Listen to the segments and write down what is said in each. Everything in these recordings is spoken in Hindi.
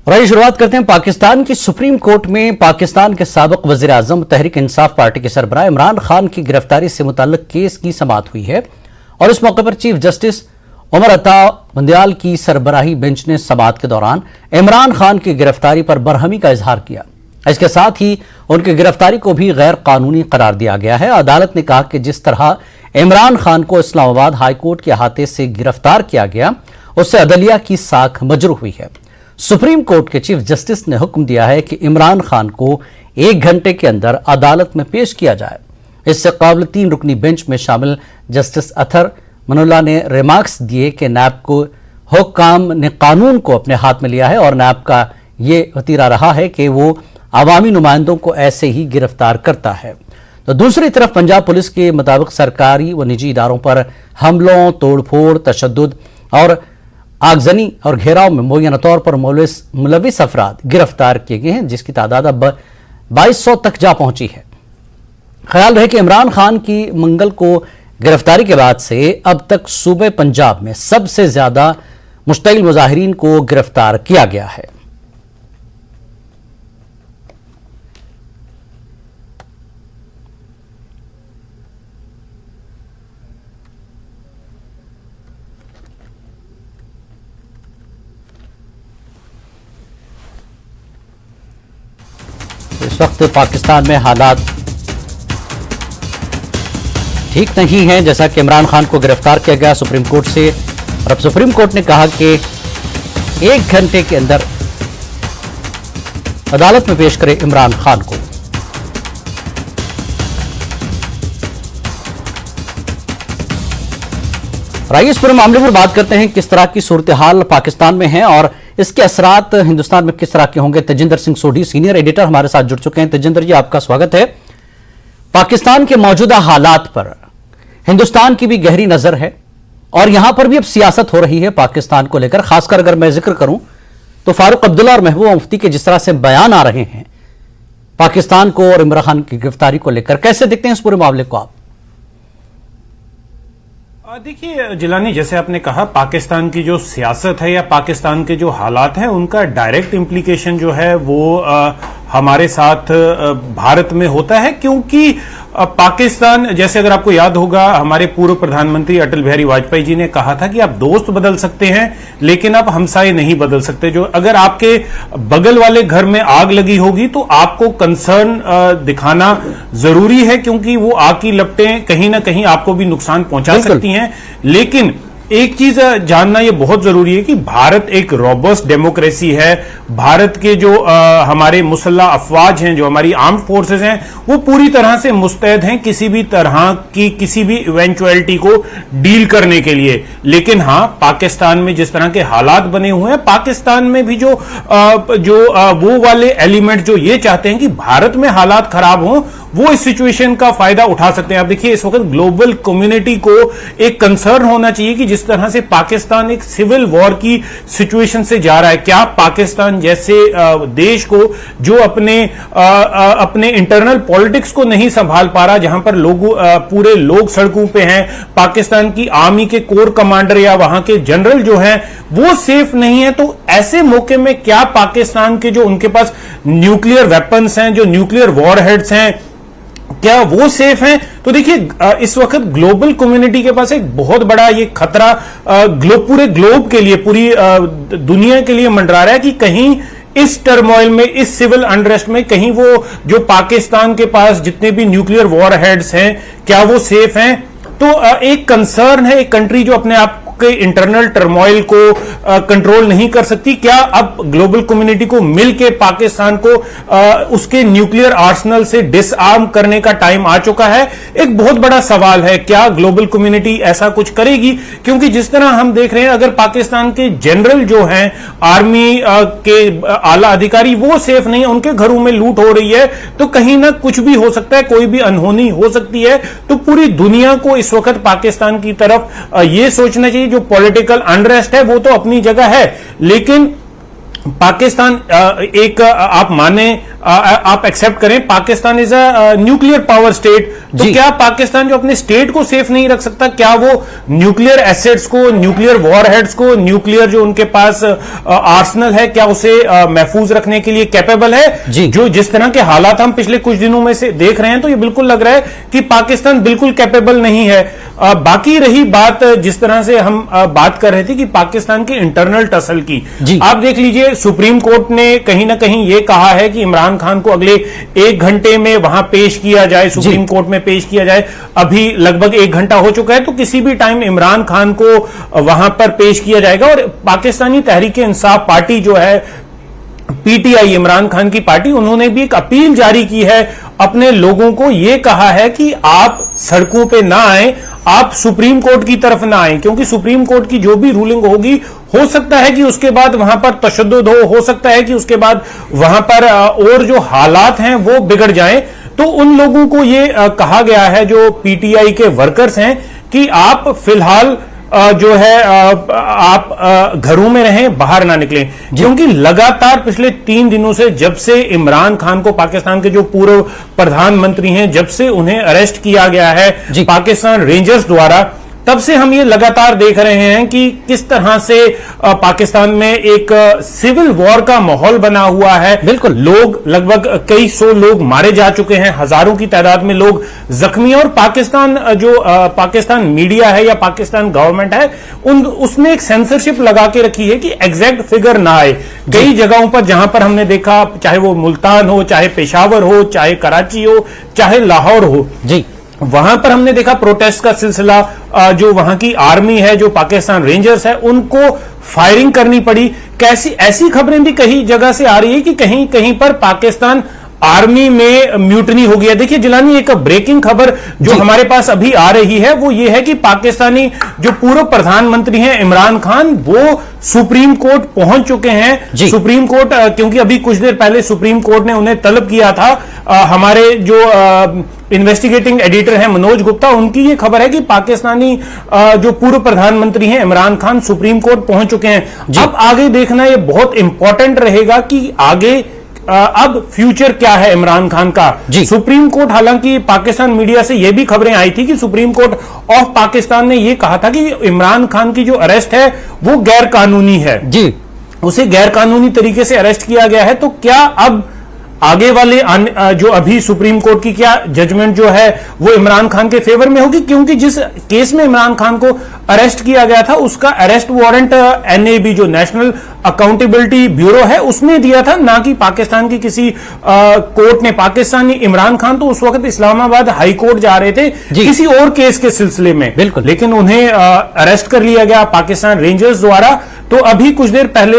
और आइए शुरुआत करते हैं। पाकिस्तान की सुप्रीम कोर्ट में पाकिस्तान के साबिक वजीर आजम तहरीक इंसाफ पार्टी के सरबराह इमरान खान की गिरफ्तारी से मुताल्लिक केस की समाअत हुई है और इस मौके पर चीफ जस्टिस उमर अता बंदयाल की सरबराही बेंच ने समाअत के दौरान इमरान खान की गिरफ्तारी पर बरहमी का इजहार किया। इसके साथ ही उनकी गिरफ्तारी को भी गैर कानूनी करार दिया गया है। अदालत ने कहा कि जिस तरह इमरान खान को इस्लामाबाद हाईकोर्ट के अहाते से गिरफ्तार किया गया उससे अदलिया की साख मजरूह हुई है। सुप्रीम कोर्ट के चीफ जस्टिस ने हुक्म दिया है कि इमरान खान को 1 घंटे के अंदर अदालत में पेश किया जाए। इससे काबिल 3 रुकनी बेंच में शामिल जस्टिस अथर मनुल्लाह ने रिमार्क्स दिए कि नैब को हुक्काम ने कानून को अपने हाथ में लिया है और नैब का ये वतीरा रहा है कि वो अवामी नुमाइंदों को ऐसे ही गिरफ्तार करता है। तो दूसरी तरफ पंजाब पुलिस के मुताबिक सरकारी व निजी इदारों पर हमलों, तोड़फोड़, तशद्दुद और आगजनी और घेराव में मुय्यना तौर पर मुलविस अफराद गिरफ्तार किए गए हैं, जिसकी तादाद अब 2200 तक जा पहुंची है। ख्याल रहे कि इमरान खान की मंगल को गिरफ्तारी के बाद से अब तक सूबे पंजाब में सबसे ज्यादा मुश्तइल मुजाहिरीन को गिरफ्तार किया गया है। इस वक्त पाकिस्तान में हालात ठीक नहीं है। जैसा कि इमरान खान को गिरफ्तार किया गया सुप्रीम कोर्ट से और अब सुप्रीम कोर्ट ने कहा कि 1 घंटे के अंदर अदालत में पेश करे इमरान खान को। और आइए इस पूरे मामले पर बात करते हैं किस तरह की सूरत हाल पाकिस्तान में है और इसके असरात हिंदुस्तान में किस तरह के होंगे। तेजिंदर सिंह सोढ़ी सीनियर एडिटर हमारे साथ जुड़ चुके हैं। तेजिंदर जी, आपका स्वागत है। पाकिस्तान के मौजूदा हालात पर हिंदुस्तान की भी गहरी नजर है और यहां पर भी अब सियासत हो रही है पाकिस्तान को लेकर। खासकर अगर मैं जिक्र करूं तो फारूक अब्दुल्ला और महबूबा मुफ्ती के जिस तरह से बयान आ रहे हैं पाकिस्तान को और इमरान खान की गिरफ्तारी को लेकर, कैसे देखते हैं इस पूरे मामले को आप? देखिए जिलानी, जैसे आपने कहा, पाकिस्तान की जो सियासत है या पाकिस्तान के जो हालात हैं उनका डायरेक्ट इम्प्लीकेशन जो है वो हमारे साथ भारत में होता है, क्योंकि पाकिस्तान, जैसे अगर आपको याद होगा, हमारे पूर्व प्रधानमंत्री अटल बिहारी वाजपेयी जी ने कहा था कि आप दोस्त बदल सकते हैं लेकिन आप हमसाये नहीं बदल सकते। जो अगर आपके बगल वाले घर में आग लगी होगी तो आपको कंसर्न दिखाना जरूरी है, क्योंकि वो आग की लपटें कहीं ना कहीं आपको भी नुकसान पहुंचा सकती हैं। लेकिन एक चीज जानना ये बहुत जरूरी है कि भारत एक रोबस्ट डेमोक्रेसी है। भारत के जो हमारे मुसल्लह अफवाज हैं, जो हमारी आर्म्ड फोर्सेस हैं, वो पूरी तरह से मुस्तैद हैं किसी भी तरह की किसी भी इवेंचुअलिटी को डील करने के लिए। लेकिन हाँ, पाकिस्तान में जिस तरह के हालात बने हुए हैं, पाकिस्तान में भी जो वो वाले एलिमेंट जो ये चाहते हैं कि भारत में हालात खराब हों, वो इस सिचुएशन का फायदा उठा सकते हैं। आप देखिए, इस वक्त ग्लोबल कम्युनिटी को एक कंसर्न होना चाहिए कि जिस तरह से पाकिस्तान एक सिविल वॉर की सिचुएशन से जा रहा है, क्या पाकिस्तान जैसे देश को जो अपने इंटरनल पॉलिटिक्स को नहीं संभाल पा रहा, जहां पर पूरे लोग सड़कों पे हैं, पाकिस्तान की आर्मी के कोर कमांडर या वहां के जनरल जो हैं वो सेफ नहीं है, तो ऐसे मौके में क्या पाकिस्तान के जो उनके पास न्यूक्लियर वेपन्स हैं, जो न्यूक्लियर वॉरहेड्स हैं, क्या वो सेफ हैं? तो देखिए, इस वक्त ग्लोबल कम्युनिटी के पास एक बहुत बड़ा ये खतरा पूरे ग्लोब के लिए, पूरी दुनिया के लिए मंडरा रहा है कि कहीं इस टर्मोइल में, इस सिविल अनरेस्ट में, कहीं वो जो पाकिस्तान के पास जितने भी न्यूक्लियर वॉरहेड्स हैं, क्या वो सेफ हैं? तो एक कंसर्न है, एक कंट्री जो अपने आप के इंटरनल टर्मोइल को कंट्रोल नहीं कर सकती, क्या अब ग्लोबल कम्युनिटी को मिलकर पाकिस्तान को उसके न्यूक्लियर आर्सेनल से डिसआर्म करने का टाइम आ चुका है? एक बहुत बड़ा सवाल है, क्या ग्लोबल कम्युनिटी ऐसा कुछ करेगी? क्योंकि जिस तरह हम देख रहे हैं, अगर पाकिस्तान के जनरल जो हैं, आर्मी के आला अधिकारी, वो सेफ नहीं है, उनके घरों में लूट हो रही है, तो कहीं ना कुछ भी हो सकता है, कोई भी अनहोनी हो सकती है। तो पूरी दुनिया को इस वक्त पाकिस्तान की तरफ यह सोचना चाहिए, जो पॉलिटिकल अनरेस्ट है वो तो अपनी जगह है, लेकिन पाकिस्तान एक आप माने आप एक्सेप्ट करें, Pakistan is a nuclear power state, तो क्या पाकिस्तान जो अपने स्टेट को सेफ नहीं रख सकता? क्या वो न्यूक्लियर एसेट्स को, न्यूक्लियर वॉरहेड्स को, न्यूक्लियर जो उनके पास आर्सनल है, क्या उसे महफूज रखने के लिए कैपेबल है? जो जिस तरह के हालात हम पिछले कुछ दिनों में से देख रहे हैं, तो ये बिल्कुल लग रहा है कि पाकिस्तान बिल्कुल कैपेबल नहीं है। बाकी रही बात जिस तरह से हम बात कर रहे थे कि पाकिस्तान के इंटरनल टसल की, आप देख लीजिए, सुप्रीम कोर्ट ने कहीं ना कहीं यह कहा है कि इमरान खान को अगले 1 घंटे में वहां पेश किया जाए, सुप्रीम कोर्ट में पेश किया जाए। अभी लगभग 1 घंटा हो चुका है, तो किसी भी टाइम इमरान खान को वहां पर पेश किया जाएगा। और पाकिस्तानी तहरीक इंसाफ पार्टी जो है, पीटीआई, इमरान खान की पार्टी, उन्होंने भी एक अपील जारी की है अपने लोगों को। यह कहा है कि आप सड़कों पे ना आए, आप सुप्रीम कोर्ट की तरफ ना आए, क्योंकि सुप्रीम कोर्ट की जो भी रूलिंग होगी, हो सकता है कि उसके बाद वहां पर तशद्दुद हो सकता है कि उसके बाद वहां पर और जो हालात हैं वो बिगड़ जाएं। तो उन लोगों को यह कहा गया है, जो पीटीआई के वर्कर्स हैं, कि आप फिलहाल जो है आप घरों में रहें, बाहर ना निकलें, क्योंकि लगातार पिछले 3 दिनों से, जब से इमरान खान को, पाकिस्तान के जो पूर्व प्रधानमंत्री हैं, जब से उन्हें अरेस्ट किया गया है पाकिस्तान रेंजर्स द्वारा, तब से हम ये लगातार देख रहे हैं कि किस तरह से पाकिस्तान में एक सिविल वॉर का माहौल बना हुआ है। बिल्कुल, लोग, लगभग कई 100 लोग मारे जा चुके हैं, हजारों की तादाद में लोग जख्मी हैं। और पाकिस्तान जो पाकिस्तान मीडिया है या पाकिस्तान गवर्नमेंट है, उसने एक सेंसरशिप लगा के रखी है कि एग्जैक्ट फिगर ना आए। कई जगहों पर जहां पर हमने देखा, चाहे वो मुल्तान हो, चाहे पेशावर हो, चाहे कराची हो, चाहे लाहौर हो, वहां पर हमने देखा प्रोटेस्ट का सिलसिला, जो वहां की आर्मी है, जो पाकिस्तान रेंजर्स है, उनको फायरिंग करनी पड़ी। कैसी ऐसी खबरें भी कई जगह से आ रही है कि कहीं कहीं पर पाकिस्तान आर्मी में म्यूटनी हो गया। देखिए जिलानी, एक ब्रेकिंग खबर जो हमारे पास अभी आ रही है वो ये है कि पाकिस्तानी जो पूर्व प्रधानमंत्री हैं इमरान खान, वो सुप्रीम कोर्ट पहुंच चुके हैं। सुप्रीम कोर्ट, क्योंकि अभी कुछ देर पहले सुप्रीम कोर्ट ने उन्हें तलब किया था, हमारे जो इन्वेस्टिगेटिंग एडिटर हैं मनोज गुप्ता, उनकी ये खबर है कि पाकिस्तानी जो पूर्व प्रधानमंत्री हैं इमरान खान सुप्रीम कोर्ट पहुंच चुके हैं। अब आगे देखना ये बहुत इंपॉर्टेंट रहेगा कि आगे अब फ्यूचर क्या है इमरान खान का। सुप्रीम कोर्ट, हालांकि पाकिस्तान मीडिया से यह भी खबरें आई थी कि सुप्रीम कोर्ट ऑफ पाकिस्तान ने यह कहा था कि इमरान खान की जो अरेस्ट है वो गैर कानूनी है, उसे गैर कानूनी तरीके से अरेस्ट किया गया है। तो क्या अब आगे वाले जो अभी सुप्रीम कोर्ट की क्या जजमेंट जो है वो इमरान खान के फेवर में होगी? क्योंकि जिस केस में इमरान खान को अरेस्ट किया गया था, उसका अरेस्ट वारंट एनएबी, जो नेशनल अकाउंटेबिलिटी ब्यूरो है, उसने दिया था, ना कि पाकिस्तान की किसी कोर्ट ने। पाकिस्तानी इमरान खान तो उस वक्त इस्लामाबाद हाई कोर्ट जा रहे थे किसी और केस के सिलसिले में, लेकिन उन्हें अरेस्ट कर लिया गया पाकिस्तान रेंजर्स द्वारा। तो अभी कुछ देर पहले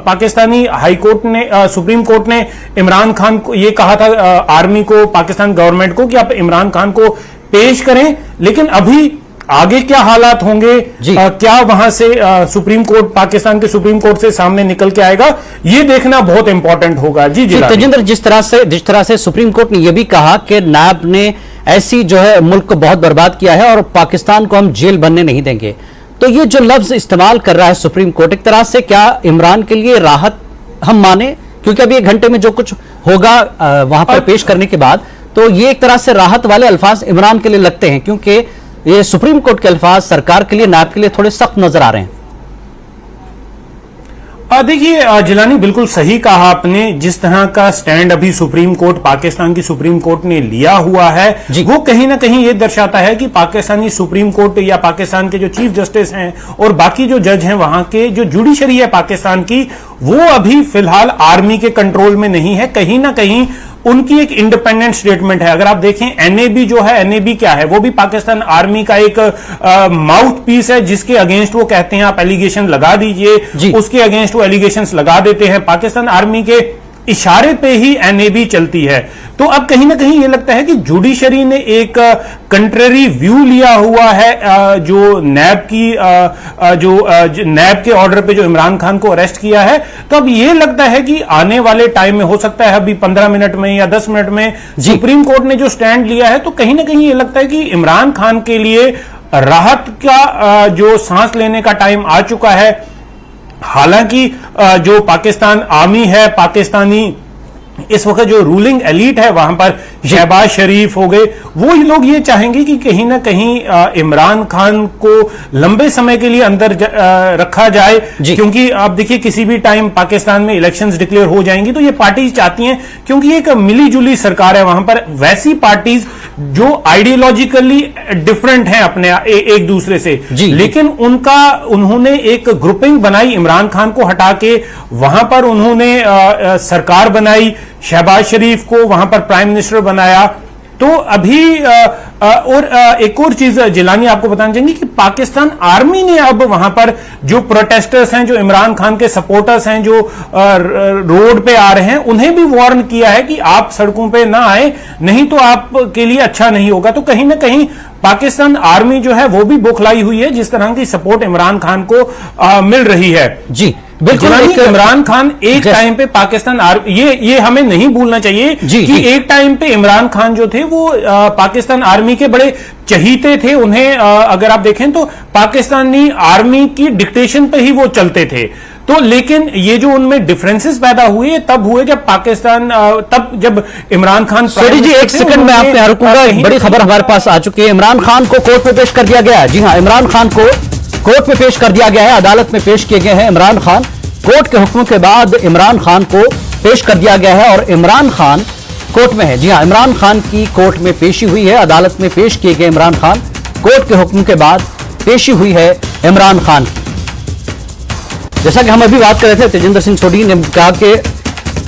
पाकिस्तानी हाई कोर्ट ने, सुप्रीम कोर्ट ने इमरान खान को ये कहा था, आर्मी को, पाकिस्तान गवर्नमेंट को, कि आप इमरान खान को पेश करें। लेकिन अभी आगे क्या हालात होंगे, क्या वहां से सुप्रीम कोर्ट, पाकिस्तान के सुप्रीम कोर्ट से सामने निकल के आएगा, ये देखना बहुत इंपॉर्टेंट होगा। जी तेजिंदर, जिस तरह से सुप्रीम कोर्ट ने यह भी कहा कि नाब ने ऐसी जो है मुल्क को बहुत बर्बाद किया है और पाकिस्तान को हम जेल बनने नहीं देंगे, तो ये जो लफ्ज इस्तेमाल कर रहा है सुप्रीम कोर्ट, एक तरह से क्या इमरान के लिए राहत हम माने? क्योंकि अभी 1 घंटे में जो कुछ होगा वहां पर पेश करने के बाद, तो ये एक तरह से राहत वाले अल्फाज इमरान के लिए लगते हैं, क्योंकि ये सुप्रीम कोर्ट के अल्फाज सरकार के लिए, नाब के लिए थोड़े सख्त नजर आ रहे हैं। देखिए जिलानी, बिल्कुल सही कहा आपने। जिस तरह का स्टैंड अभी सुप्रीम कोर्ट, पाकिस्तान की सुप्रीम कोर्ट ने लिया हुआ है, वो कहीं ना कहीं ये दर्शाता है कि पाकिस्तानी सुप्रीम कोर्ट या पाकिस्तान के जो चीफ जस्टिस हैं और बाकी जो जज हैं वहां के, जो जुडिशरी है पाकिस्तान की, वो अभी फिलहाल आर्मी के कंट्रोल में नहीं है। कहीं ना कहीं उनकी एक इंडिपेंडेंट स्टेटमेंट है। अगर आप देखें, एनएबी जो है, एनएबी क्या है, वो भी पाकिस्तान आर्मी का एक माउथ पीस है, जिसके अगेंस्ट वो कहते हैं आप एलिगेशन लगा दीजिए, उसके अगेंस्ट वो एलिगेशंस लगा देते हैं। पाकिस्तान आर्मी के इशारे पे ही एनएबी चलती है। तो अब कहीं ना कहीं ये लगता है कि जुडिशरी ने एक कंट्ररी व्यू लिया हुआ है, जो नैब की नैब के ऑर्डर पे जो इमरान खान को अरेस्ट किया है। तो अब ये लगता है कि आने वाले टाइम में, हो सकता है अभी 15 मिनट में या 10 मिनट में, सुप्रीम कोर्ट ने जो स्टैंड लिया है, तो कहीं ना कहीं ये लगता है कि इमरान खान के लिए राहत का जो सांस लेने का टाइम आ चुका है। हालांकि जो पाकिस्तान आर्मी है, पाकिस्तानी इस वक्त जो रूलिंग एलीट है वहां पर शहबाज शरीफ हो गए, वो लोग ये चाहेंगे कि कहीं ना कहीं इमरान खान को लंबे समय के लिए अंदर रखा जाए, क्योंकि आप देखिए किसी भी टाइम पाकिस्तान में इलेक्शंस डिक्लेयर हो जाएंगी तो ये पार्टीज चाहती हैं, क्योंकि एक मिली जुली सरकार है वहां पर, वैसी पार्टीज जो आइडियोलॉजिकली डिफरेंट हैं अपने एक दूसरे से, लेकिन उन्होंने एक ग्रुपिंग बनाई, इमरान खान को हटा के वहां पर उन्होंने सरकार बनाई, शहबाज शरीफ को वहां पर प्राइम मिनिस्टर बनाया। तो अभी एक और चीज जिलानी आपको बताना चाहेंगे कि पाकिस्तान आर्मी ने अब वहां पर जो प्रोटेस्टर्स हैं, जो इमरान खान के सपोर्टर्स हैं, जो रोड पे आ रहे हैं, उन्हें भी वार्न किया है कि आप सड़कों पे ना आए, नहीं तो आपके लिए अच्छा नहीं होगा। तो कहीं ना कहीं पाकिस्तान आर्मी जो है वो भी बौखलाई हुई है जिस तरह की सपोर्ट इमरान खान को मिल रही है। जी बिल्कुल, इमरान खान एक टाइम पे पाकिस्तान ये हमें नहीं भूलना चाहिए कि एक टाइम पे इमरान खान जो थे वो पाकिस्तान आर्मी के बड़े चहीते थे। उन्हें अगर आप देखें तो पाकिस्तानी आर्मी की डिक्टेशन पे ही वो चलते थे। तो लेकिन ये जो उनमें डिफरेंसेस पैदा हुए तब हुए जब पाकिस्तान तब जब इमरान खान। सॉरी जी, एक सेकंड में आपके यहाँ रुकूंगा। बड़ी खबर हमारे पास आ चुकी है, इमरान खान को कोर्ट में पेश कर दिया गया है। जी हाँ, इमरान खान को कोर्ट में पेश कर दिया गया है, अदालत में पेश किए गए हैं इमरान खान। कोर्ट के हुक्म के बाद इमरान खान को पेश कर दिया गया है और इमरान खान कोर्ट में है। जी हाँ, इमरान खान की कोर्ट में पेशी हुई है, अदालत में पेश किए गए इमरान खान। कोर्ट के हुक्म के बाद पेशी हुई है इमरान खान की। जैसा कि हम अभी बात कर रहे थे, तेजिंदर सिंह सोढी ने कहा कि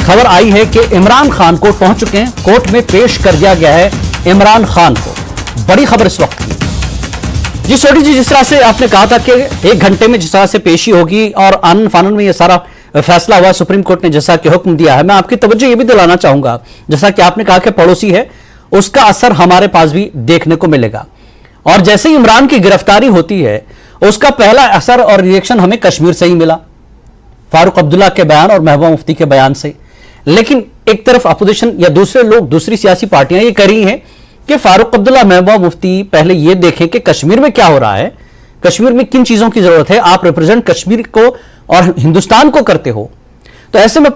खबर आई है कि इमरान खान कोर्ट पहुंच चुके हैं, कोर्ट में पेश कर दिया गया है इमरान खान को। बड़ी खबर इस वक्त की। जी सोढी जी, जिस तरह से आपने कहा था कि 1 घंटे में जिस तरह से पेशी होगी और आनन फानन में यह सारा फैसला हुआ, सुप्रीम कोर्ट ने जैसा कि हुक्म दिया है, मैं आपकी तवज्जो ये भी दिलाना चाहूंगा, जैसा कि आपने कहा कि पड़ोसी है, उसका असर हमारे पास भी देखने को मिलेगा। और जैसे ही इमरान की गिरफ्तारी होती है, उसका पहला असर और रिएक्शन हमें कश्मीर से ही मिला, फारूक अब्दुल्ला के बयान और महबूबा मुफ्ती के बयान से। लेकिन एक तरफ अपोजिशन या दूसरे लोग, दूसरी सियासी पार्टियां ये कर रही हैं कि फारूक अब्दुल्ला, महबूबा मुफ्ती पहले ये देखें कि कश्मीर में क्या हो रहा है, कश्मीर में किन चीजों की जरूरत है, आप रिप्रेजेंट कश्मीर को और हिंदुस्तान को करते हो। तो ऐसे में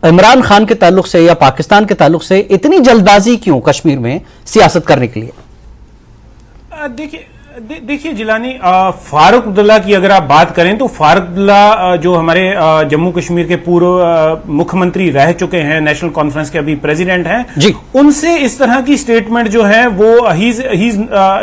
इमरान खान के ताल्लुक से या पाकिस्तान के ताल्लुक से इतनी जल्दबाजी क्यों कश्मीर में सियासत करने के लिए? देखिए जिलानी, फारूक अब्दुल्ला की अगर आप बात करें तो फारूक अब्दुल्ला जो हमारे जम्मू कश्मीर के पूर्व मुख्यमंत्री रह चुके हैं, नेशनल कॉन्फ्रेंस के अभी प्रेसिडेंट हैं, उनसे इस तरह की स्टेटमेंट जो है वो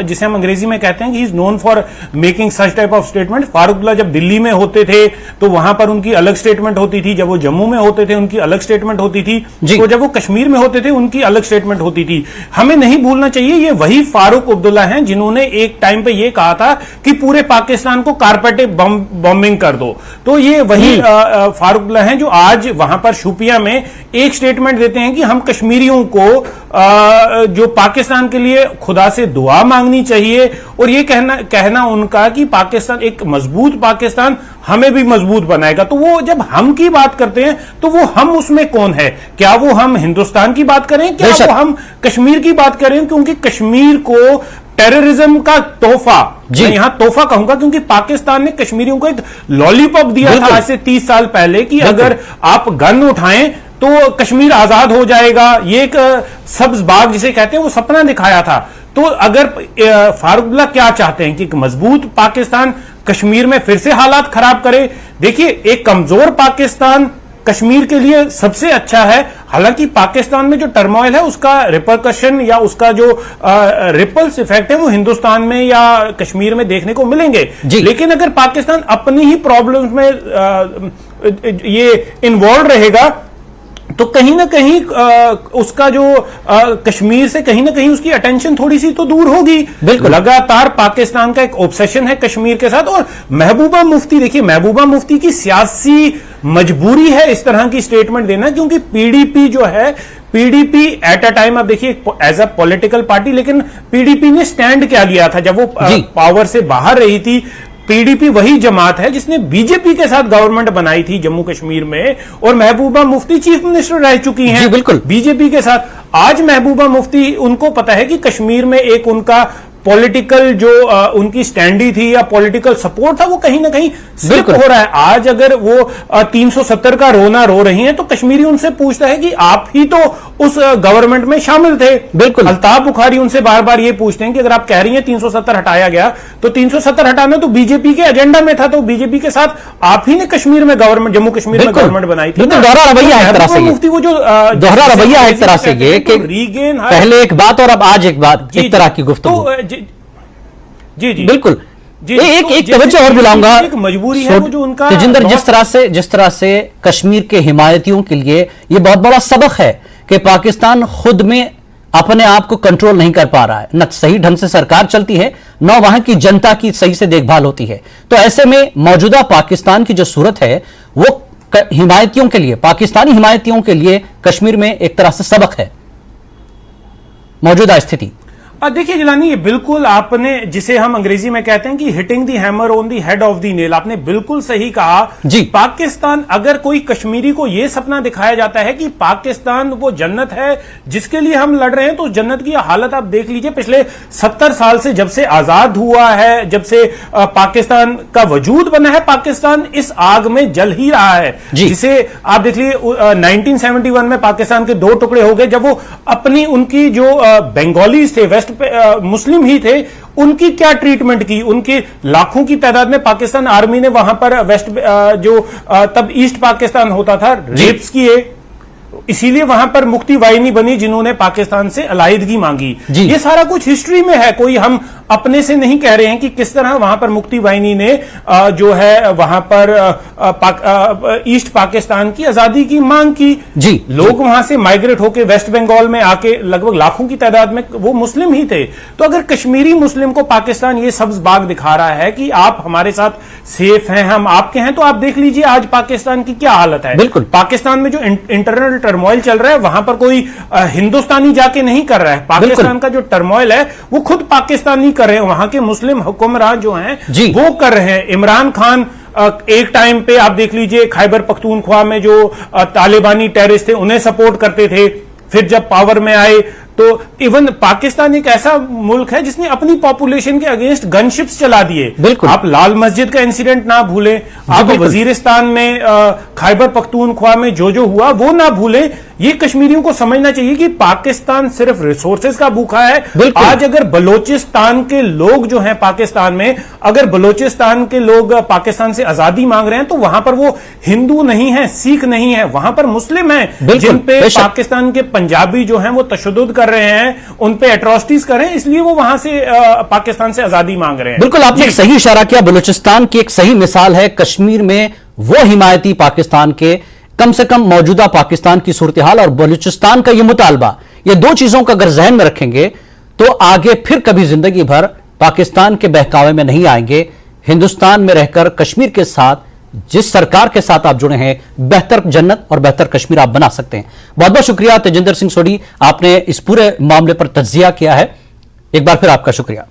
जिसे हम अंग्रेजी में कहते हैं कि he is known for making such type of statement. Farooq Abdullah जब दिल्ली में होते थे तो वहां पर उनकी अलग स्टेटमेंट होती थी, जब वो जम्मू में होते थे उनकी अलग स्टेटमेंट होती थी, तो जब वो कश्मीर में होते थे उनकी अलग स्टेटमेंट होती थी। हमें नहीं भूलना चाहिए ये वही फारूक अब्दुल्ला हैं जिन्होंने एक टाइम पे ये कहा था कि पूरे पाकिस्तान को कारपेट बॉम्बिंग कर दो। तो ये वही फारूक अब्दुल्ला हैं जो आज वहां पर शोपियां में एक स्टेटमेंट देते हैं कि हम कश्मीरियों को जो पाकिस्तान के लिए खुदा से दुआ मांगनी चाहिए, और ये कहना उनका कि पाकिस्तान एक मजबूत पाकिस्तान हमें भी मजबूत बनाएगा। तो वो जब हम की बात करते हैं तो वो हम उसमें कौन है? क्या वो हम हिंदुस्तान की बात करें, क्या वो हम कश्मीर की बात करें? क्योंकि कश्मीर को टेररिज्म का तोहफा, मैं यहां तोहफा कहूंगा क्योंकि पाकिस्तान ने कश्मीरियों को एक लॉलीपॉप दिया था आज से 30 साल पहले कि अगर आप गन उठाएं तो कश्मीर आजाद हो जाएगा। ये एक सब्ज बाग जिसे कहते हैं वो सपना दिखाया था। तो अगर फारूक अब्दुल्ला क्या चाहते हैं कि एक मजबूत पाकिस्तान कश्मीर में फिर से हालात खराब करे? देखिए, एक कमजोर पाकिस्तान कश्मीर के लिए सबसे अच्छा है। हालांकि पाकिस्तान में जो टर्मोइल है उसका रिपरकशन या उसका जो रिपल्स इफेक्ट है वो हिंदुस्तान में या कश्मीर में देखने को मिलेंगे। लेकिन अगर पाकिस्तान अपनी ही प्रॉब्लम्स में ये इन्वॉल्व रहेगा तो कहीं ना कहीं उसका जो कश्मीर से कहीं ना कहीं उसकी अटेंशन थोड़ी सी तो दूर होगी। बिल्कुल, लगातार पाकिस्तान का एक ऑब्सेशन है कश्मीर के साथ। और महबूबा मुफ्ती, देखिए महबूबा मुफ्ती की सियासी मजबूरी है इस तरह की स्टेटमेंट देना, क्योंकि पीडीपी जो है, पीडीपी एट अ टाइम, आप देखिए एज अ पॉलिटिकल पार्टी, लेकिन पीडीपी ने स्टैंड क्या लिया था जब वो पावर से बाहर रही थी? पीडीपी वही जमात है जिसने बीजेपी के साथ गवर्नमेंट बनाई थी जम्मू कश्मीर में, और महबूबा मुफ्ती चीफ मिनिस्टर रह चुकी हैं बिल्कुल बीजेपी के साथ। आज महबूबा मुफ्ती, उनको पता है कि कश्मीर में एक उनका पॉलिटिकल जो उनकी स्टैंडी थी या पॉलिटिकल सपोर्ट था वो कहीं ना कहीं स्लिप हो रहा है। आज अगर वो 370 का रोना रो रही हैं तो कश्मीरी उनसे पूछता है कि आप ही तो उस गवर्नमेंट में शामिल थे। बिल्कुल। अल्ताफ बुखारी उनसे बार बार ये पूछते हैं कि अगर आप कह रही हैं 370 हटाया गया तो 370 हटाना तो बीजेपी के एजेंडा में था, तो बीजेपी के साथ आप ही ने कश्मीर में गवर्नमेंट, जम्मू कश्मीर में गवर्नमेंट बनाई थी। दोहरा रवैया है एक तरह से, मुफ्ती वो जो दोहरा रवैया है एक तरह से ये कि रीगेन पहले एक बात और अब आज एक बात, एक तरह की गुफ्तगू। जी जी बिल्कुल। एक तवज्जो और दिलाऊंगा, एक मजबूरी है वो जो उनका तेजिंदर, जिस तरह से कश्मीर के हिमायतियों के लिए ये बहुत बड़ा सबक है कि पाकिस्तान खुद में अपने आप को कंट्रोल नहीं कर पा रहा है, न सही ढंग से सरकार चलती है, न वहां की जनता की सही से देखभाल होती है। तो ऐसे में मौजूदा पाकिस्तान की जो सूरत है वो हिमायतियों के लिए, पाकिस्तानी हिमायतियों के लिए कश्मीर में एक तरह से सबक है मौजूदा स्थिति। देखिए जिलानी, ये बिल्कुल आपने, जिसे हम अंग्रेजी में कहते हैं कि hitting the hammer on the head of the nail, आपने बिल्कुल सही कहा जी। पाकिस्तान, अगर कोई कश्मीरी को यह सपना दिखाया जाता है कि पाकिस्तान वो जन्नत है जिसके लिए हम लड़ रहे हैं, तो उस जन्नत की हालत आप देख लीजिए। पिछले 70 साल से, जब से आजाद हुआ है, जब से पाकिस्तान का वजूद बना है, पाकिस्तान इस आग में जल ही रहा है। जिसे आप देख लीजिए 1971 में पाकिस्तान के 2 टुकड़े हो गए, जब वो अपनी, उनकी जो बंगालीज थे, वेस्ट मुस्लिम ही थे, उनकी क्या ट्रीटमेंट की, उनकी लाखों की तादाद में पाकिस्तान आर्मी ने वहां पर वेस्ट जो तब ईस्ट पाकिस्तान होता था, रेप्स किए, इसीलिए वहां पर मुक्ति वाहिनी बनी जिन्होंने पाकिस्तान से अलायदगी मांगी। ये सारा कुछ हिस्ट्री में है, कोई हम अपने से नहीं कह रहे हैं कि किस तरह वहां पर मुक्ति वाहिनी ने जो है वहां पर ईस्ट पाकिस्तान की आजादी की मांग की। जी, लोग वहां से माइग्रेट होकर वेस्ट बंगाल में आके, लगभग लाखों की तादाद में वो मुस्लिम ही थे। तो अगर कश्मीरी मुस्लिम को पाकिस्तान ये सब्ज बाग दिखा रहा है कि आप हमारे साथ सेफ हैं, हम आपके हैं, तो आप देख लीजिए आज पाकिस्तान की क्या हालत है। बिल्कुल, पाकिस्तान में जो इंटरनल टर्मोइल चल रहा है वहां पर कोई हिंदुस्तानी जाके नहीं कर रहा है। पाकिस्तान का जो टर्मोइल है वो खुद पाकिस्तानी कर रहे हैं, वहां के मुस्लिम हुक्मरान जो हैं वो कर रहे हैं। इमरान खान एक टाइम पे आप देख लीजिए खैबर पख्तूनख्वा में जो तालिबानी टेररिस्ट थे उन्हें सपोर्ट करते थे, फिर जब पावर में आए तो इवन पाकिस्तान एक ऐसा मुल्क है जिसने अपनी पॉपुलेशन के अगेंस्ट गनशिप्स चला दिए। बिल्कुल, आप लाल मस्जिद का इंसिडेंट ना भूलें, आप वजीरिस्तान में खैबर पख्तूनख्वा में जो हुआ वो ना भूलें। ये कश्मीरियों को समझना चाहिए कि पाकिस्तान सिर्फ रिसोर्सेज का भूखा है। आज अगर बलोचिस्तान के लोग जो हैं पाकिस्तान में, अगर बलोचिस्तान के लोग पाकिस्तान से आजादी मांग रहे हैं तो वहां पर वो हिंदू नहीं है, सिख नहीं है, वहां पर मुस्लिम है जिन पे पाकिस्तान के पंजाबी जो हैं वो तशद्दुद कर रहे हैं, उन पे एट्रोसिटीज कर रहे हैं, इसलिए वो वहां से पाकिस्तान से आजादी मांग रहे हैं। बिल्कुल, आपने एक सही इशारा किया। बलूचिस्तान की एक सही मिसाल है कश्मीर में वो हिमायती पाकिस्तान के, कम से कम मौजूदा पाकिस्तान की सूरत हाल और बलूचिस्तान का ये मुतालबा, ये 2 चीजों को अगर जहन में रखेंगे तो आगे फिर कभी जिंदगी भर पाकिस्तान के बहकावे में नहीं आएंगे। हिंदुस्तान में रहकर कश्मीर के साथ, जिस सरकार के साथ आप जुड़े हैं, बेहतर जन्नत और बेहतर कश्मीर आप बना सकते हैं। बहुत बहुत शुक्रिया तेजिंदर सिंह सोढ़ी, आपने इस पूरे मामले पर तज्जिया किया है, एक बार फिर आपका शुक्रिया।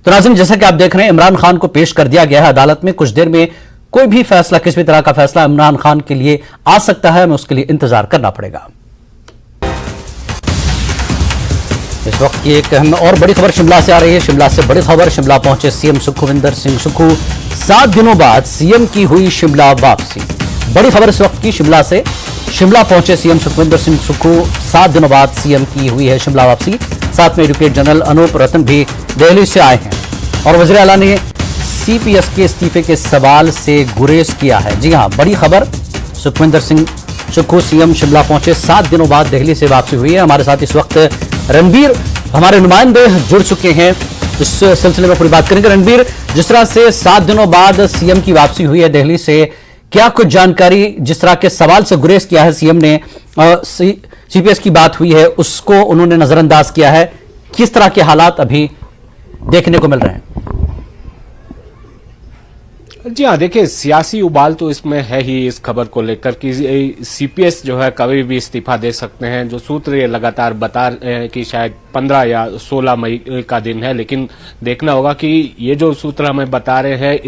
तो नाज़रीन, जैसा कि आप देख रहे हैं इमरान खान को पेश कर दिया गया है अदालत में। कुछ देर में कोई भी फैसला, किसी भी तरह का फैसला इमरान खान के लिए आ सकता है, हमें उसके लिए इंतजार करना पड़ेगा। इस वक्त की एक अहम और बड़ी खबर शिमला से आ रही है। शिमला से बड़ी खबर, शिमला पहुंचे सीएम सुखविंदर सिंह सुक्खू। 7 दिनों बाद सीएम की हुई शिमला वापसी। बड़ी खबर इस वक्त की शिमला से, शिमला पहुंचे सीएम सुखविंदर सिंह सुक्खू। 7 दिनों बाद सीएम की हुई है शिमला वापसी। साथ में एडवोकेट जनरल अनूप रतन भी दिल्ली से आए हैं और वज़ीर आला ने सीपीएस के इस्तीफे के सवाल से गुरेज किया है। जी हां, बड़ी खबर, सुखविंदर सिंह सुक्खू सीएम शिमला पहुंचे, 7 दिनों बाद दिल्ली से वापसी हुई है। हमारे साथ इस वक्त रणबीर, हमारे नुमाइंदे जुड़ चुके हैं, इस सिलसिले में पूरी बात करेंगे। रणबीर, जिस तरह से 7 दिनों बाद सीएम की वापसी हुई है दिल्ली से, क्या कुछ जानकारी, जिस तरह के सवाल से गुरेज किया है सीएम ने, सीपीएस की बात हुई है उसको उन्होंने नजरअंदाज किया है, किस तरह के हालात अभी देखने को मिल रहे हैं? जी हाँ, देखिए सियासी उबाल तो इसमें है ही इस खबर को लेकर कि सीपीएस जो है कभी भी इस्तीफा दे सकते हैं। जो सूत्र ये लगातार बता रहे हैं कि शायद 15 या 16 मई का दिन है, लेकिन देखना होगा कि ये जो सूत्र हमें बता रहे हैं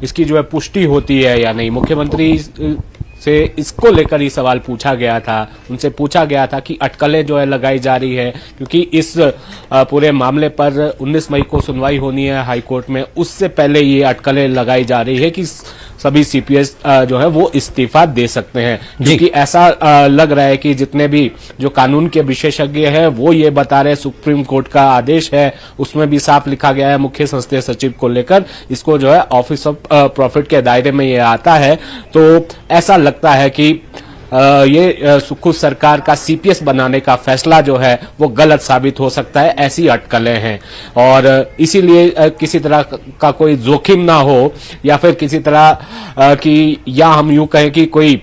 इसकी जो है पुष्टि होती है या नहीं। मुख्यमंत्री से इसको लेकर ही सवाल पूछा गया था। उनसे पूछा गया था कि अटकलें जो है लगाई जा रही है, क्योंकि इस पूरे मामले पर 19 मई को सुनवाई होनी है हाई कोर्ट में, उससे पहले ये अटकलें लगाई जा रही है कि सभी सीपीएस जो है वो इस्तीफा दे सकते हैं। क्योंकि ऐसा लग रहा है कि जितने भी जो कानून के विशेषज्ञ हैं वो ये बता रहे हैं, सुप्रीम कोर्ट का आदेश है उसमें भी साफ लिखा गया है मुख्य संसदीय सचिव को लेकर, इसको जो है ऑफिस ऑफ प्रॉफिट के दायरे में ये आता है। तो ऐसा लगता है कि ये सुखू सरकार का सीपीएस बनाने का फैसला जो है वो गलत साबित हो सकता है, ऐसी अटकलें हैं। और इसीलिए किसी तरह का कोई जोखिम ना हो, या फिर किसी तरह की, या हम यूं कहें कि कोई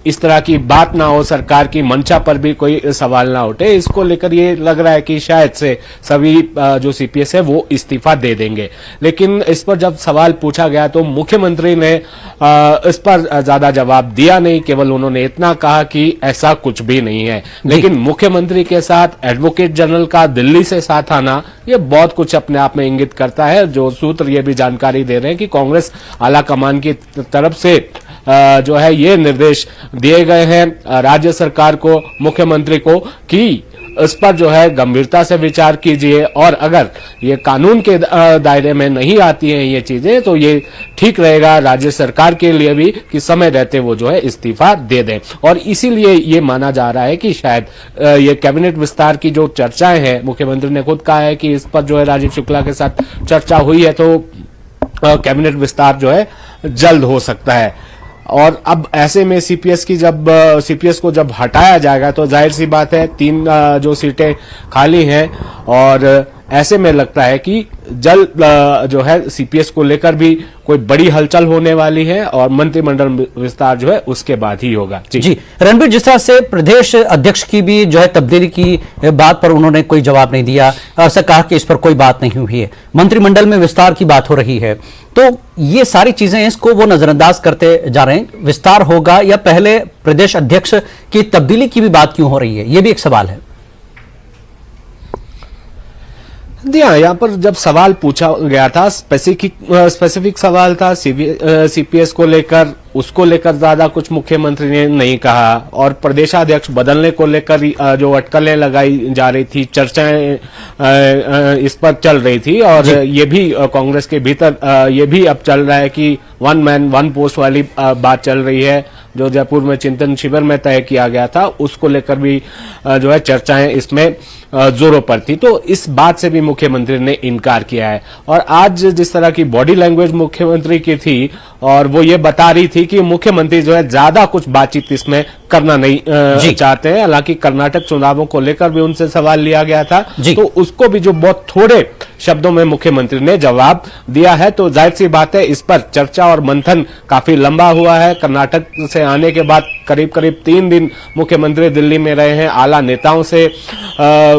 इस तरह की बात ना हो, सरकार की मंशा पर भी कोई सवाल ना उठे, इसको लेकर ये लग रहा है कि शायद से सभी जो सीपीएस है वो इस्तीफा दे देंगे। लेकिन इस पर जब सवाल पूछा गया तो मुख्यमंत्री ने इस पर ज्यादा जवाब दिया नहीं, केवल उन्होंने इतना कहा कि ऐसा कुछ भी नहीं है। लेकिन मुख्यमंत्री के साथ एडवोकेट जनरल का दिल्ली से साथ आना, ये बहुत कुछ अपने आप में इंगित करता है। जो सूत्र ये भी जानकारी दे रहे हैं कि कांग्रेस आला कमान की तरफ से जो है ये निर्देश दिए गए हैं राज्य सरकार को, मुख्यमंत्री को, कि इस पर जो है गंभीरता से विचार कीजिए, और अगर ये कानून के दायरे में नहीं आती हैं ये चीजें तो ये ठीक रहेगा राज्य सरकार के लिए भी कि समय रहते वो जो है इस्तीफा दे दें। और इसीलिए ये माना जा रहा है कि शायद ये कैबिनेट विस्तार की जो चर्चाएं हैं, मुख्यमंत्री ने खुद कहा है कि इस पर जो है राजीव शुक्ला के साथ चर्चा हुई है, तो कैबिनेट विस्तार जो है जल्द हो सकता है। और अब ऐसे में सीपीएस को जब हटाया जाएगा तो जाहिर सी बात है 3 जो सीटें खाली हैं, और ऐसे में लगता है कि जल्द जो है सीपीएस को लेकर भी कोई बड़ी हलचल होने वाली है, और मंत्रिमंडल विस्तार जो है उसके बाद ही होगा। जी रणबीर, जिस तरह से प्रदेश अध्यक्ष की भी जो है तब्दीली की बात पर उन्होंने कोई जवाब नहीं दिया, ऐसा कहा कि इस पर कोई बात नहीं हुई है, मंत्रिमंडल में विस्तार की बात हो रही है, तो ये सारी चीजें इसको वो नजरअंदाज करते जा रहे हैं। विस्तार होगा या पहले प्रदेश अध्यक्ष की तब्दीली की भी बात क्यों हो रही है, ये भी एक सवाल है। हाँ, यहाँ पर जब सवाल पूछा गया था, स्पेसिफिक सवाल था सीपीएस को लेकर, उसको लेकर ज्यादा कुछ मुख्यमंत्री ने नहीं कहा। और प्रदेशाध्यक्ष बदलने को लेकर जो अटकलें लगाई जा रही थी, चर्चाएं इस पर चल रही थी, और ये भी कांग्रेस के भीतर ये भी अब चल रहा है कि 1 मैन 1 पोस्ट वाली बात चल रही है, जो जयपुर में चिंतन शिविर में तय किया गया था, उसको लेकर भी जो है चर्चाएं इसमें जोरों पर थी। तो इस बात से भी मुख्यमंत्री ने इनकार किया है। और आज जिस तरह की बॉडी लैंग्वेज मुख्यमंत्री की थी, और वो ये बता रही थी कि मुख्यमंत्री जो है ज्यादा कुछ बातचीत इसमें करना नहीं चाहते हैं। हालांकि कर्नाटक चुनावों को लेकर भी उनसे सवाल लिया गया था, तो उसको भी जो बहुत थोड़े शब्दों में मुख्यमंत्री ने जवाब दिया है। तो जाहिर सी बात है इस पर चर्चा और मंथन काफी लंबा हुआ है। कर्नाटक से आने के बाद करीब 3 दिन मुख्यमंत्री दिल्ली में रहे हैं, आला नेताओं से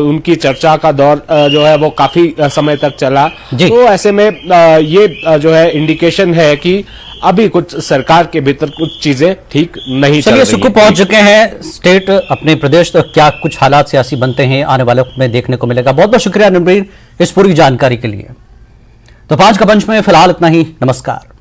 उनकी चर्चा का दौर जो है वो काफी समय तक चला। तो ऐसे में ये जो है इंडिकेशन है कि अभी कुछ सरकार के भीतर कुछ चीजें ठीक नहीं चल रही हैं। सुखू पहुंच चुके हैं स्टेट अपने प्रदेश, तो क्या कुछ हालात सियासी बनते हैं आने वाले वक्त में देखने को मिलेगा। बहुत बहुत शुक्रिया रणबीर इस पूरी जानकारी के लिए। तो 5 का पंच में फिलहाल इतना ही। नमस्कार।